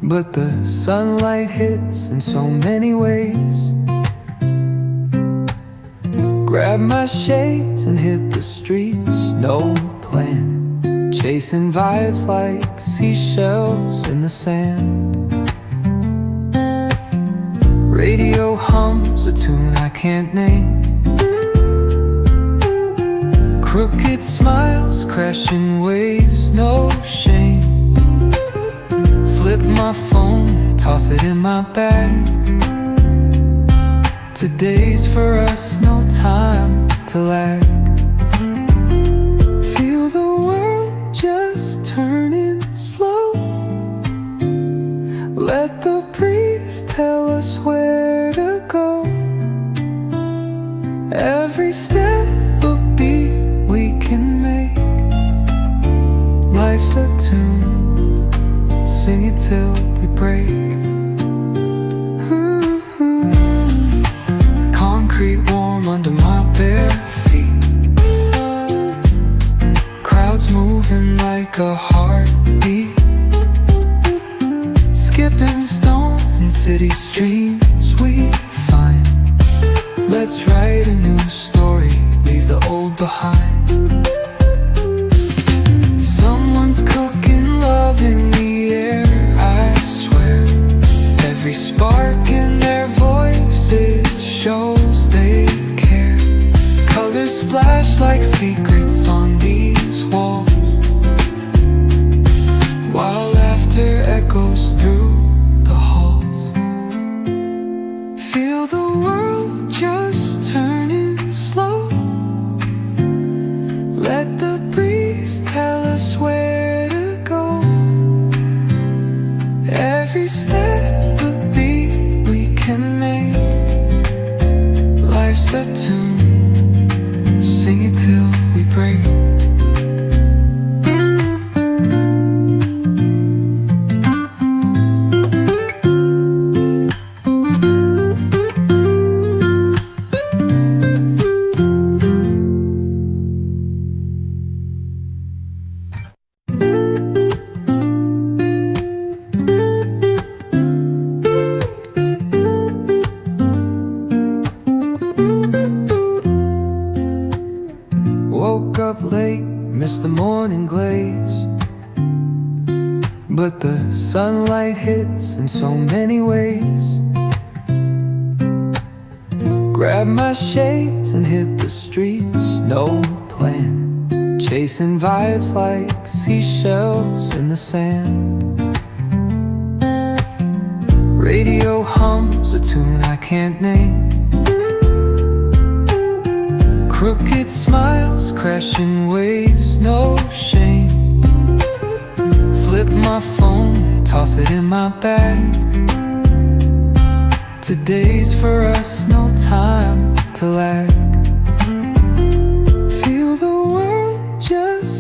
but the sunlight hits in so many ways. Grab my shades and hit the streets, no plan, chasing vibes like seashells in the sand. Radio hums a tune I can't name. Crooked smiles, crashing waves, no shame. Flip my phone, toss it in my bag. Today's for us, no time to lag. Feel the world just turning slow. Let the breeze tell us where to go. Every step a beat we can make. Life's a tune, sing it till we break. Concrete warm under my bare feet. Crowds moving like a heartbeat. Skipping stones in city streams we find. Let's write a new story, leave the old behind. Someone's cooking love in the air, I swear. Every spark in their voices shows they care. Colors splash like secrets on these walls, while laughter echoes through the halls. Feel the world just turning slow. Let the breeze tell us where to go. Every step a beat we can make. Life's a tune, sing it till we break. Woke up late, missed the morning glaze, but the sunlight hits in so many ways. Grab my shades and hit the streets, no plan, chasing vibes like seashells in the sand. Radio hums a tune I can't name. Crooked smiles, crashing waves, no shame. Flip my phone, toss it in my bag. Today's for us, no time to lag. Feel the world just